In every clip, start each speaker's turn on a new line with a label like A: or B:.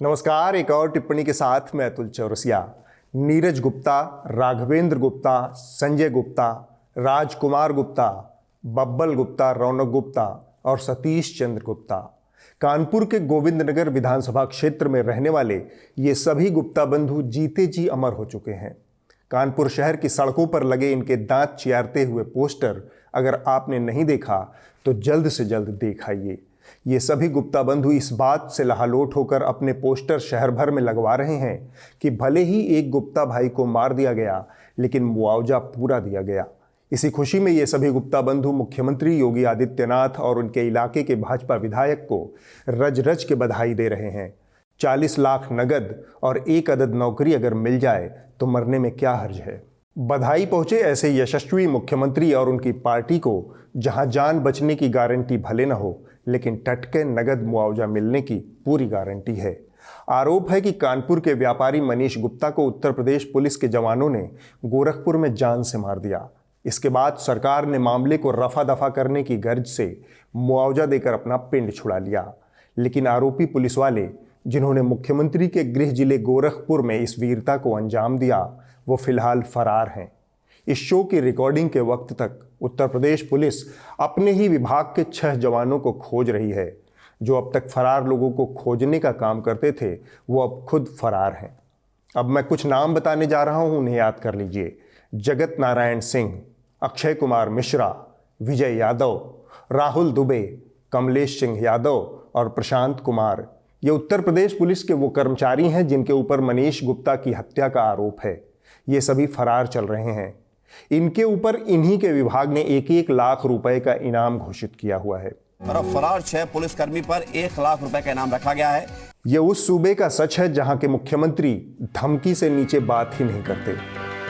A: नमस्कार। एक और टिप्पणी के साथ मैं अतुल चौरसिया। नीरज गुप्ता, राघवेंद्र गुप्ता, संजय गुप्ता, राजकुमार गुप्ता, बब्बल गुप्ता, रौनक गुप्ता और सतीश चंद्र गुप्ता, कानपुर के गोविंदनगर विधानसभा क्षेत्र में रहने वाले ये सभी गुप्ता बंधु जीते जी अमर हो चुके हैं। कानपुर शहर की सड़कों पर लगे इनके दांत चियारते हुए पोस्टर अगर आपने नहीं देखा तो जल्द से जल्द देख आइए। ये सभी गुप्ता बंधु इस बात से लहालोट होकर अपने पोस्टर शहर भर में लगवा रहे हैं कि भले ही एक गुप्ता भाई को मार दिया गया, लेकिन मुआवजा पूरा दिया गया। इसी खुशी में ये सभी गुप्ता बंधु मुख्यमंत्री योगी आदित्यनाथ और उनके इलाके के भाजपा विधायक को रज रज के बधाई दे रहे हैं। 40 लाख नगद और 1 अदद नौकरी अगर मिल जाए तो मरने में क्या हर्ज है। बधाई पहुंचे ऐसे यशस्वी मुख्यमंत्री और उनकी पार्टी को जहां जान बचने की गारंटी भले न हो, लेकिन टटके नगद मुआवजा मिलने की पूरी गारंटी है। आरोप है कि कानपुर के व्यापारी मनीष गुप्ता को उत्तर प्रदेश पुलिस के जवानों ने गोरखपुर में जान से मार दिया। इसके बाद सरकार ने मामले को रफा दफा करने की गर्ज से मुआवजा देकर अपना पिंड छुड़ा लिया। लेकिन आरोपी पुलिस वाले जिन्होंने मुख्यमंत्री के गृह जिले गोरखपुर में इस वीरता को अंजाम दिया, वो फिलहाल फरार हैं। इस शो की रिकॉर्डिंग के वक्त तक उत्तर प्रदेश पुलिस अपने ही विभाग के 6 जवानों को खोज रही है। जो अब तक फरार लोगों को खोजने का काम करते थे, वो अब खुद फरार हैं। अब मैं कुछ नाम बताने जा रहा हूं, उन्हें याद कर लीजिए। जगत नारायण सिंह, अक्षय कुमार मिश्रा, विजय यादव, राहुल दुबे, कमलेश सिंह यादव और प्रशांत कुमार। ये उत्तर प्रदेश पुलिस के वो कर्मचारी हैं जिनके ऊपर मनीष गुप्ता की हत्या का आरोप है। ये सभी फरार चल रहे हैं। इनके ऊपर इन्हीं के विभाग ने 1-1 लाख रुपए का इनाम घोषित किया हुआ है।
B: फरार 6 पुलिसकर्मी पर 1 लाख रुपए का इनाम रखा गया है।
A: ये उस सूबे का सच है जहां के मुख्यमंत्री धमकी से नीचे बात ही नहीं करते।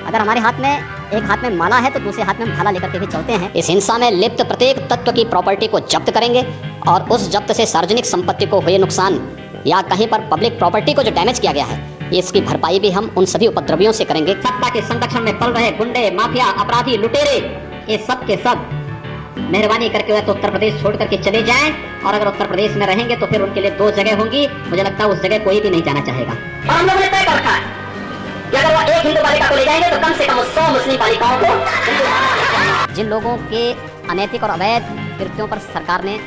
C: अगर हमारे हाथ में एक हाथ में माला है तो दूसरे हाथ में भाला लेकर के भी चलते हैं। इस हिंसा में लिप्त प्रत्येक तत्व की प्रॉपर्टी को जब्त करेंगे और उस जब्त से सार्वजनिक संपत्ति को हुए नुकसान या कहीं पर पब्लिक प्रॉपर्टी को जो डैमेज किया गया है, इसकी भरपाई भी हम उन सभी उपद्रवियों से करेंगे। सत्ता के संरक्षण में पल रहे गुंडे, माफिया, अपराधी, लुटेरे, ये सब के सब मेहरबानी करके वह तो उत्तर प्रदेश छोड़ करके चले जाएं, और अगर उत्तर प्रदेश में रहेंगे तो फिर उनके लिए 2 जगह होंगी। मुझे लगता है उस जगह कोई भी नहीं जाना चाहेगा। और हम लोगों ने तय कर रखा है कि अगर वो एक हिंदू बालिका को ले जाएंगे तो कम से कम 100 मुस्लिम बालिकाओं को। जिन लोगों के अनैतिक और अवैध कृत्यों पर सरकार ने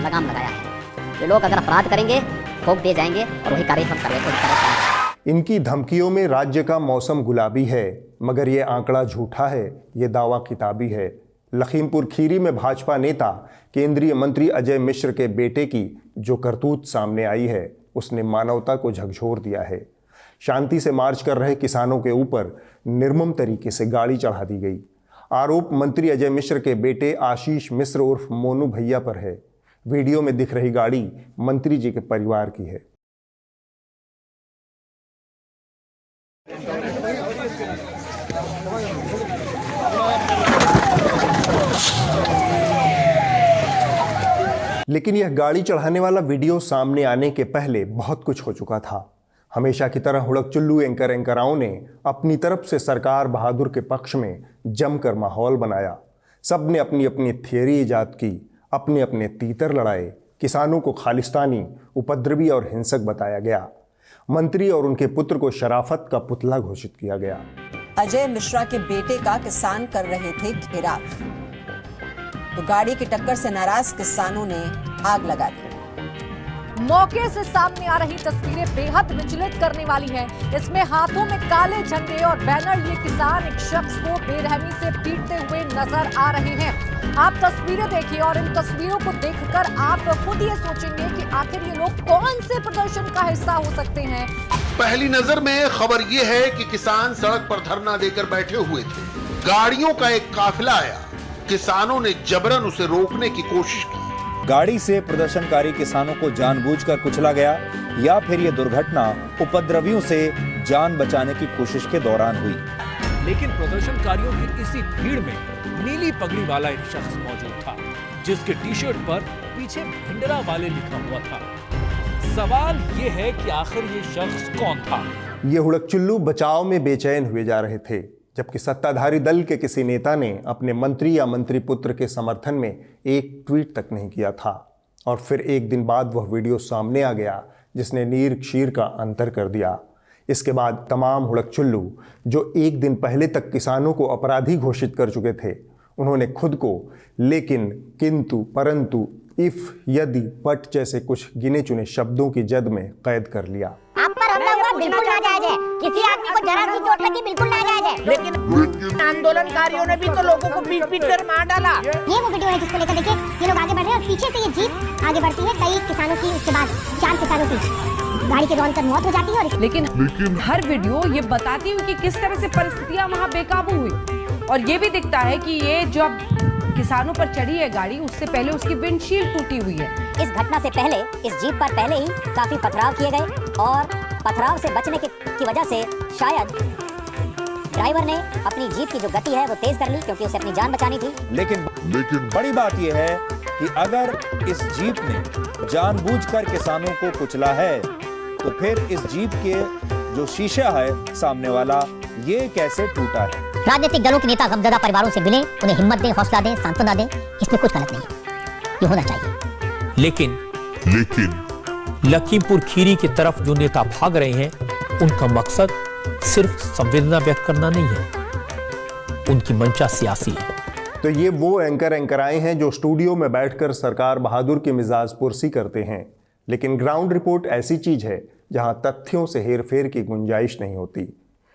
C: लगाम लगाया है, ये लोग अगर अपराध करेंगे ठोक दिए जाएंगे और वही कार्य हम करेंगे।
A: इनकी धमकियों में राज्य का मौसम गुलाबी है, मगर ये आंकड़ा झूठा है, ये दावा किताबी है। लखीमपुर खीरी में भाजपा नेता केंद्रीय मंत्री अजय मिश्र के बेटे की जो करतूत सामने आई है, उसने मानवता को झकझोर दिया है। शांति से मार्च कर रहे किसानों के ऊपर निर्मम तरीके से गाड़ी चढ़ा दी गई। आरोप मंत्री अजय मिश्र के बेटे आशीष मिश्र उर्फ मोनू भैया पर है। वीडियो में दिख रही गाड़ी मंत्री जी के परिवार की है। लेकिन यह गाड़ी चढ़ाने वाला वीडियो सामने आने के पहले बहुत कुछ हो चुका था। हमेशा की तरह हुड़क-चुल्लू एंकराओं ने अपनी तरफ से सरकार बहादुर के पक्ष में जमकर माहौल बनाया। सब ने अपनी अपनी थियरी इजाद की, अपने अपने तीतर लड़ाए। किसानों को खालिस्तानी, उपद्रवी और हिंसक बताया गया। मंत्री और उनके पुत्र को शराफत का पुतला घोषित किया गया।
D: अजय मिश्रा के बेटे का किसान कर रहे थे घेराव, तो गाड़ी की टक्कर से नाराज किसानों ने आग लगा दी।
E: मौके से सामने आ रही तस्वीरें बेहद विचलित करने वाली हैं। इसमें हाथों में काले झंडे और बैनर लिए किसान एक शख्स को बेरहमी से पीटते हुए नजर आ रहे हैं। आप तस्वीरें देखिए और इन तस्वीरों को देखकर आप खुद ये सोचेंगे कि आखिर ये लोग कौन से प्रदर्शन का हिस्सा हो सकते हैं।
F: पहली नजर में खबर ये है कि किसान सड़क पर धरना देकर बैठे हुए थे। गाड़ियों का एक काफिला आया, किसानों ने जबरन उसे रोकने की कोशिश की।
G: गाड़ी से प्रदर्शनकारी किसानों को जानबूझकर कुचला गया या फिर यह दुर्घटना उपद्रवियों से जान बचाने की कोशिश के दौरान हुई।
H: लेकिन प्रदर्शनकारियों की इसी भीड़ में नीली पगड़ी वाला एक शख्स मौजूद था, जिसके टी-शर्ट पर पीछे भिंडरा वाले लिखा हुआ था। सवाल ये है कि आखिर ये शख्स कौन था।
A: ये हुड़क-चुल्लू बचाव में बेचैन हुए जा रहे थे, जबकि सत्ताधारी दल के किसी नेता ने अपने मंत्री या मंत्री पुत्र के समर्थन में एक ट्वीट तक नहीं किया था। और फिर एक दिन बाद वह वीडियो सामने आ गया जिसने नीर क्षीर का अंतर कर दिया। इसके बाद तमाम हुड़क-चुल्लू जो एक दिन पहले तक किसानों को अपराधी घोषित कर चुके थे, उन्होंने खुद को लेकिन, किंतु, परंतु, इफ, यदि, बट जैसे कुछ गिने चुने शब्दों की जद में कैद कर लिया।
I: आप पर हमला हुआ बिल्कुल नाजायज है, किसी आदमी को जरा सी चोट लगी बिल्कुल नाजायज है, लेकिन आंदोलनकारियों ने भी तो लोगों को पीट कर मार डाला। ये वो वीडियो है जिसको लेकर देखिए ये लोग आगे बढ़ रहे हैं और पीछे से ये जीप आगे बढ़ती है। कई किसानों की उसके बाद 4 किसानों की गाड़ी के दौरान कर मौत हो जाती है। और
J: लेकिन हर वीडियो ये बताती हुई कि किस तरह से परिस्थितियां वहाँ बेकाबू हुई, और ये भी दिखता है कि ये जब किसानों पर चढ़ी है गाड़ी, उससे पहले उसकी विंडशील्ड टूटी हुई है।
C: इस घटना से पहले इस जीप पर पहले ही काफी पथराव किए गए और पथराव से बचने की वजह से शायद ड्राइवर ने अपनी जीप की जो गति है वो तेज कर ली, क्योंकि उसे अपनी जान बचानी थी।
G: लेकिन बड़ी बात यह है कि अगर इस जीप ने जानबूझकर किसानों को कुचला है तो फिर इस जीप के जो शीशा है सामने वाला, ये कैसे टूटा है?
C: राजनीतिक दलों के नेता गमजदा परिवारों से मिले, उन्हें हिम्मत दें, हौसला दें, सांत्वना दें, इसमें कुछ गलत नहीं है, ये होना चाहिए।
H: लेकिन लखीमपुर खीरी की तरफ जो नेता भाग रहे हैं, उनका मकसद सिर्फ संवेदना व्यक्त करना नहीं है, उनकी मंशा सियासी है।
A: तो ये वो एंकराएं हैं जो स्टूडियो में बैठकर सरकार बहादुर की मिजाज पुरसी करते हैं, लेकिन ग्राउंड रिपोर्ट ऐसी चीज है जहां तथ्यों से हेरफेर की गुंजाइश नहीं होती।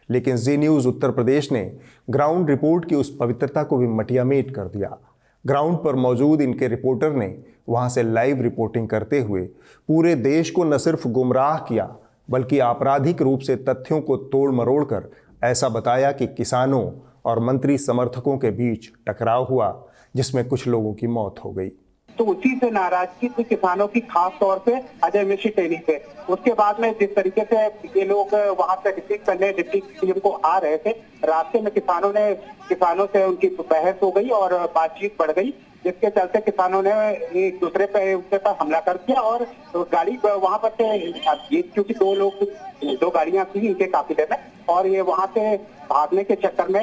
A: लेकिन जी न्यूज़ उत्तर प्रदेश ने ग्राउंड रिपोर्ट की उस पवित्रता को भी मटियामेट कर दिया। ग्राउंड पर मौजूद इनके रिपोर्टर ने वहां से लाइव रिपोर्टिंग करते हुए पूरे देश को न सिर्फ गुमराह किया, बल्कि आपराधिक रूप से तथ्यों को तोड़ मरोड़ कर ऐसा बताया कि किसानों और मंत्री समर्थकों के बीच टकराव हुआ, जिसमें कुछ लोगों की मौत हो गई।
K: तो उसी से नाराजगी थी किसानों की, खास तौर पे अजय मिश्र टेनी पे। उसके बाद में जिस तरीके से ये लोग वहां से रिसीव करने डिप्टी सीएम को आ रहे थे, रास्ते में किसानों से उनकी बहस हो गई और बातचीत बढ़ गई, जिसके चलते किसानों ने एक दूसरे पर हमला कर दिया और गाड़ी वहां पर से, क्योंकि दो गाड़ियां थी इनके काफिले में, और ये वहां से भागने के चक्कर में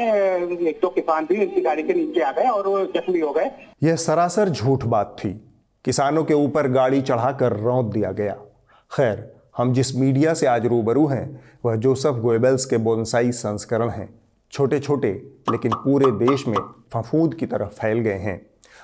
K: 1-2 किसान भी इनकी गाड़ी के नीचे आ गए और वो जख्मी हो गए।
A: यह सरासर झूठ बात थी। किसानों के ऊपर गाड़ी चढ़ाकर रौंद दिया गया। खैर, हम जिस मीडिया से आज रूबरू हैं वह जोसेफ गोएबल्स के बोनसाई संस्करण हैं। छोटे छोटे लेकिन पूरे देश में फफूंद की तरह फैल गए हैं।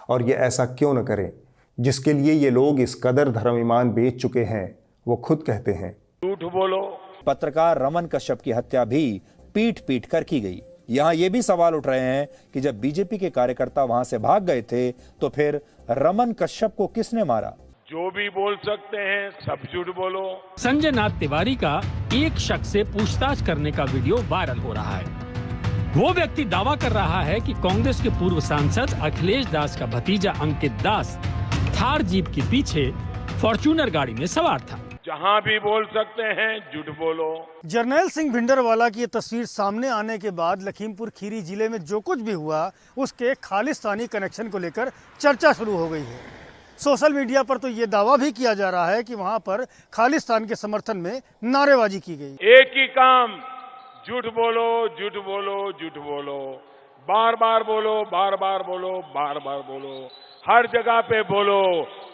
A: और ये ऐसा क्यों न करें जिसके लिए ये लोग इस कदर धर्म ईमान बेच चुके हैं। वो खुद कहते हैं,
F: झूठ बोलो।
G: पत्रकार रमन कश्यप की हत्या भी पीट कर की गई। यहाँ ये भी सवाल उठ रहे हैं कि जब बीजेपी के कार्यकर्ता वहां से भाग गए थे तो फिर रमन कश्यप को किसने मारा?
F: जो भी बोल सकते हैं सब झूठ बोलो।
H: संजय नाथ तिवारी का एक शख्स से पूछताछ करने का वीडियो वायरल हो रहा है। वो व्यक्ति दावा कर रहा है कि कांग्रेस के पूर्व सांसद अखिलेश दास का भतीजा अंकित दास थार जीप के पीछे फॉर्च्यूनर गाड़ी में सवार था।
F: जहां भी बोल सकते हैं झूठ बोलो।
L: जर्नैल सिंह भिंडरवाला की ये तस्वीर सामने आने के बाद लखीमपुर खीरी जिले में जो कुछ भी हुआ उसके खालिस्तानी कनेक्शन को लेकर चर्चा शुरू हो गई है। सोशल मीडिया पर तो ये दावा भी किया जा रहा है कि वहां पर खालिस्तान के समर्थन में नारेबाजी की गई।
F: एक ही काम, झूठ बोलो, झूठ बोलो, झूठ बोलो, बार बार बोलो, बार बार बोलो, बार बार बोलो, हर जगह पे बोलो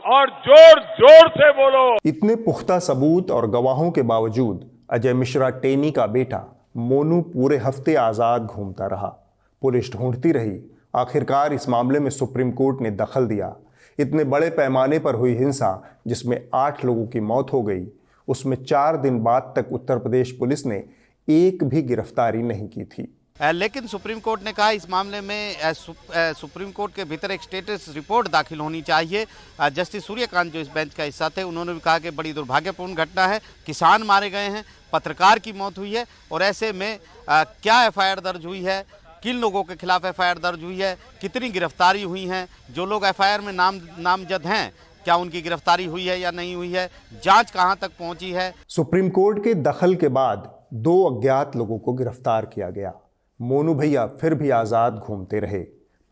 F: और जोर जोर से बोलो। इतने
A: पुख्ता सबूत और गवाहों के बावजूद अजय मिश्रा टेनी का बेटा मोनू पूरे हफ्ते आजाद घूमता रहा। पुलिस ढूंढती रही। आखिरकार इस मामले में सुप्रीम कोर्ट ने दखल दिया। इतने बड़े पैमाने पर हुई हिंसा जिसमें 8 लोगों की मौत हो गई, उसमें 4 दिन बाद तक उत्तर प्रदेश पुलिस ने एक भी गिरफ्तारी नहीं की थी।
M: लेकिन सुप्रीम कोर्ट ने कहा इस मामले में सुप्रीम कोर्ट के भीतर एक स्टेटस रिपोर्ट दाखिल होनी चाहिए। जस्टिस सूर्यकांत जो इस बेंच का हिस्सा थे, उन्होंने भी कहा कि बड़ी दुर्भाग्यपूर्ण घटना है, किसान मारे गए हैं, पत्रकार की मौत हुई है और ऐसे में क्या एफआईआर दर्ज हुई है, किन लोगों के खिलाफ एफआईआर दर्ज हुई है, कितनी गिरफ्तारी हुई हैं, जो लोग एफआईआर में नामजद हैं क्या उनकी गिरफ्तारी हुई है या नहीं हुई है, जांच कहां तक पहुंची है।
A: सुप्रीम कोर्ट के दखल के बाद 2 अज्ञात लोगों को गिरफ्तार किया गया। मोनू भैया फिर भी आज़ाद घूमते रहे।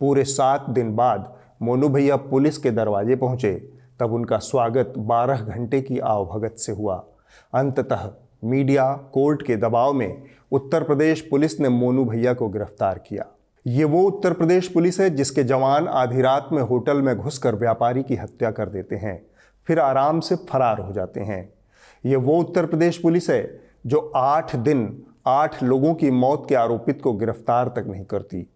A: पूरे 7 दिन बाद मोनू भैया पुलिस के दरवाजे पहुंचे, तब उनका स्वागत 12 घंटे की आवभगत से हुआ। अंततः मीडिया, कोर्ट के दबाव में उत्तर प्रदेश पुलिस ने मोनू भैया को गिरफ्तार किया। ये वो उत्तर प्रदेश पुलिस है जिसके जवान आधी रात में होटल में घुसकर व्यापारी की हत्या कर देते हैं, फिर आराम से फरार हो जाते हैं। ये वो उत्तर प्रदेश पुलिस है जो 8 दिन 8 लोगों की मौत के आरोपित को गिरफ्तार तक नहीं करती।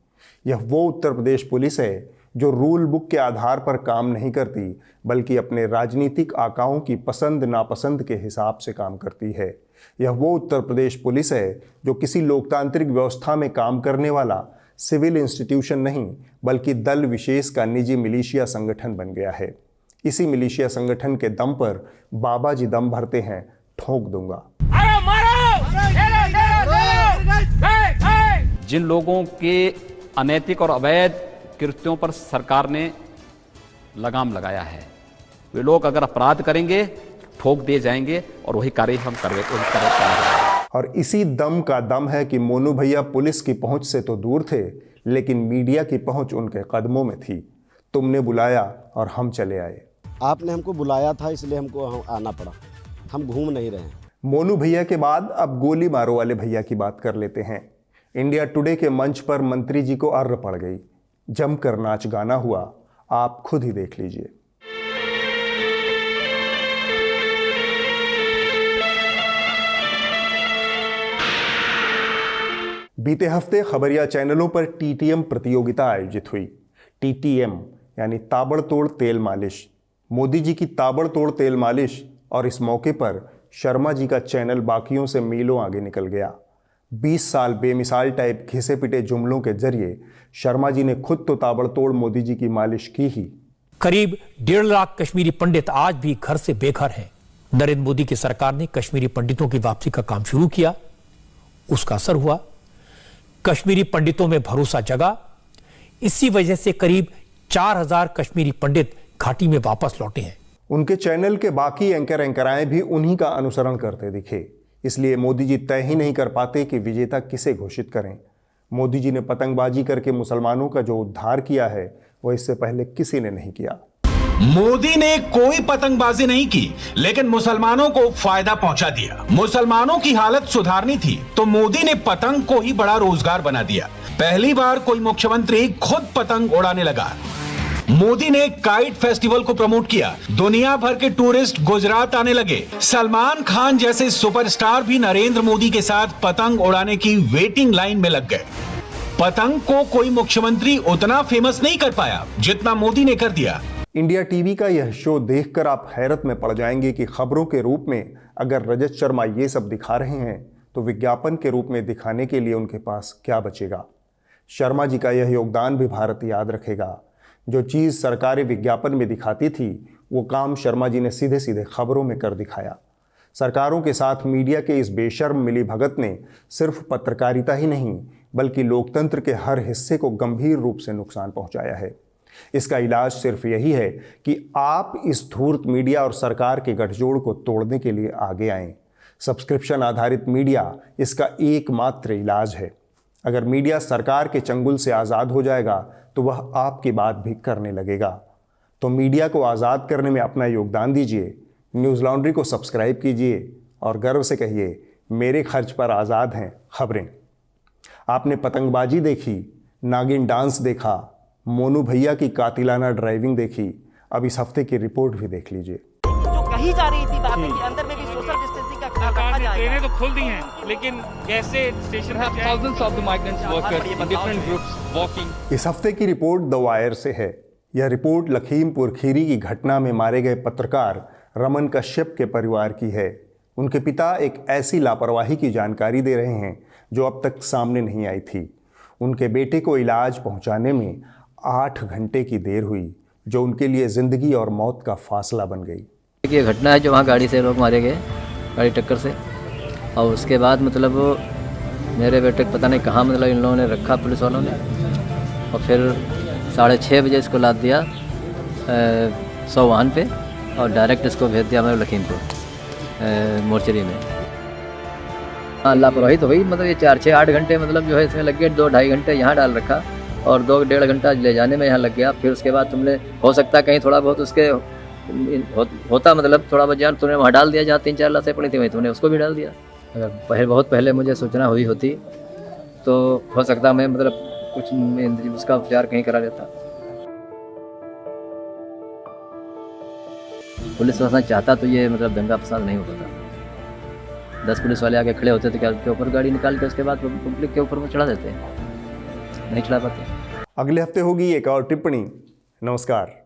A: यह वो उत्तर प्रदेश पुलिस है जो रूल बुक के आधार पर काम नहीं करती, बल्कि अपने राजनीतिक आकाओं की पसंद नापसंद के हिसाब से काम करती है। यह वो उत्तर प्रदेश पुलिस है जो किसी लोकतांत्रिक व्यवस्था में काम करने वाला सिविल इंस्टीट्यूशन नहीं, बल्कि दल विशेष का निजी मिलिशिया संगठन बन गया है। इसी मिलिशिया संगठन के दम पर बाबा जी दम भरते हैं, ठोक दूंगा।
N: जिन लोगों के अनैतिक और अवैध कृत्यों पर सरकार ने लगाम लगाया है, वे लोग अगर अपराध करेंगे ठोक दिए जाएंगे और वही कार्य हम करेंगे।
A: और इसी दम का दम है कि मोनू भैया पुलिस की पहुंच से तो दूर थे, लेकिन मीडिया की पहुंच उनके कदमों में थी। तुमने बुलाया और हम चले आए।
O: आपने हमको बुलाया था, इसलिए हमको आना पड़ा। हम घूम नहीं रहे हैं।
A: मोनू भैया के बाद अब गोली मारो वाले भैया की बात कर लेते हैं। इंडिया टुडे के मंच पर मंत्री जी को अर्र पड़ गई, जमकर नाच गाना हुआ। आप खुद ही देख लीजिए। बीते हफ्ते खबरिया चैनलों पर टीटीएम प्रतियोगिता आयोजित हुई। टीटीएम यानी ताबड़तोड़ तेल मालिश। मोदी जी की ताबड़तोड़ तेल मालिश, और इस मौके पर शर्मा जी का चैनल बाकियों से मीलों आगे निकल गया। 20 साल बेमिसाल टाइप घिसे पिटे जुमलों के जरिए शर्मा जी ने खुद तो ताबड़तोड़ मोदी जी की मालिश की ही।
P: करीब 1.5 लाख कश्मीरी पंडित आज भी घर से बेघर हैं। नरेंद्र मोदी की सरकार ने कश्मीरी पंडितों की वापसी का काम शुरू किया, उसका असर हुआ। कश्मीरी पंडितों में भरोसा जगा। इसी वजह से करीब 4000 कश्मीरी पंडित घाटी में वापस लौटे हैं।
A: उनके चैनल के बाकी एंकराएं भी उन्हीं का अनुसरण करते दिखे। इसलिए मोदी जी तय ही नहीं कर पाते कि विजेता किसे घोषित करें। मोदी जी ने पतंगबाजी करके मुसलमानों का जो उद्धार किया है, वो इससे पहले किसी ने नहीं किया।
Q: मोदी ने कोई पतंगबाजी नहीं की, लेकिन मुसलमानों को फायदा पहुंचा दिया। मुसलमानों की हालत सुधारनी थी तो मोदी ने पतंग को ही बड़ा रोजगार बना दिया। पहली बार कोई मुख्यमंत्री खुद पतंग उड़ाने लगा। मोदी ने काइट फेस्टिवल को प्रमोट किया। दुनिया भर के टूरिस्ट गुजरात आने लगे। सलमान खान जैसे सुपरस्टार भी नरेंद्र मोदी के साथ पतंग उड़ाने की वेटिंग लाइन में लग गए। पतंग को कोई मुख्यमंत्री उतना फेमस नहीं कर पाया जितना मोदी ने कर दिया।
A: इंडिया टीवी का यह शो देखकर आप हैरत में पड़ जाएंगे कि खबरों के रूप में अगर रजत शर्मा ये सब दिखा रहे हैं, तो विज्ञापन के रूप में दिखाने के लिए उनके पास क्या बचेगा। शर्मा जी का यह योगदान भी भारत याद रखेगा। जो चीज़ सरकारें विज्ञापन में दिखाती थी, वो काम शर्मा जी ने सीधे सीधे खबरों में कर दिखाया। सरकारों के साथ मीडिया के इस बेशर्म मिलीभगत ने सिर्फ पत्रकारिता ही नहीं, बल्कि लोकतंत्र के हर हिस्से को गंभीर रूप से नुकसान पहुंचाया है। इसका इलाज सिर्फ यही है कि आप इस धूर्त मीडिया और सरकार के गठजोड़ को तोड़ने के लिए आगे आएं। सब्सक्रिप्शन आधारित मीडिया इसका एकमात्र इलाज है। अगर मीडिया सरकार के चंगुल से आज़ाद हो जाएगा, तो वह आपकी बात भी करने लगेगा। तो मीडिया को आज़ाद करने में अपना योगदान दीजिए। न्यूज़ लॉन्ड्री को सब्सक्राइब कीजिए और गर्व से कहिए, मेरे खर्च पर आज़ाद हैं खबरें। आपने पतंगबाजी देखी, नागिन डांस देखा, मोनू भैया की कातिलाना ड्राइविंग देखी, अब इस हफ्ते की रिपोर्ट भी देख लीजिए।
R: जो कही जा रही थी बातें कि अंदर में भी सोशल डिस्टेंसिंग का ख्याल रखा जाएगा। ट्रेनें तो खुल दी हैं, लेकिन कैसे स्टेशन पर thousands of the migrants workers in different groups walking.
A: इस हफ्ते की रिपोर्ट द वायर से है। यह रिपोर्ट लखीमपुर खीरी की घटना में मारे गए पत्रकार रमन कश्यप के परिवार की है। उनके पिता एक ऐसी लापरवाही की जानकारी दे रहे हैं जो अब तक सामने नहीं आई थी। उनके बेटे को इलाज पहुंचाने में 8 घंटे की देर हुई, जो उनके लिए ज़िंदगी और मौत का फासला बन गई।
S: ये घटना है जो वहाँ गाड़ी से लोग मारे गए, गाड़ी टक्कर से, और उसके बाद मतलब मेरे बेटे को पता नहीं कहाँ मतलब इन लोगों ने रखा, पुलिस वालों ने, और फिर 6:30 बजे इसको लाद दिया 100 वाहन पे और डायरेक्ट इसको भेज दिया हमारे लखीमपुर मोर्चरी में। हाँ, लापरवाही तो हुई, मतलब ये 4-6-8 घंटे मतलब जो है इसमें लग गए। 2-2.5 घंटे यहाँ डाल रखा और 2-1.5 घंटा ले जाने में यहाँ लग गया। फिर उसके बाद तुमने हो सकता कहीं थोड़ा बहुत उसके होता मतलब थोड़ा बहुत जान तुमने वहाँ डाल दिया, जहाँ 3-4 लाशें पड़ी थी वहीं तुमने उसको भी डाल दिया। अगर बहुत पहले मुझे सूचना हुई होती तो हो सकता मैं मतलब कुछ उसका उपचार कहीं करा लेता। पुलिस प्रशासन चाहता तो ये मतलब दंगा फसाद नहीं होता था। 10 पुलिस वाले आके खड़े होते थे क्या उसके ऊपर गाड़ी निकाल के उसके बाद पब्लिक के ऊपर में चढ़ा देते हैं, नहीं चढ़ा पाते।
A: अगले हफ्ते होगी एक और टिप्पणी। नमस्कार।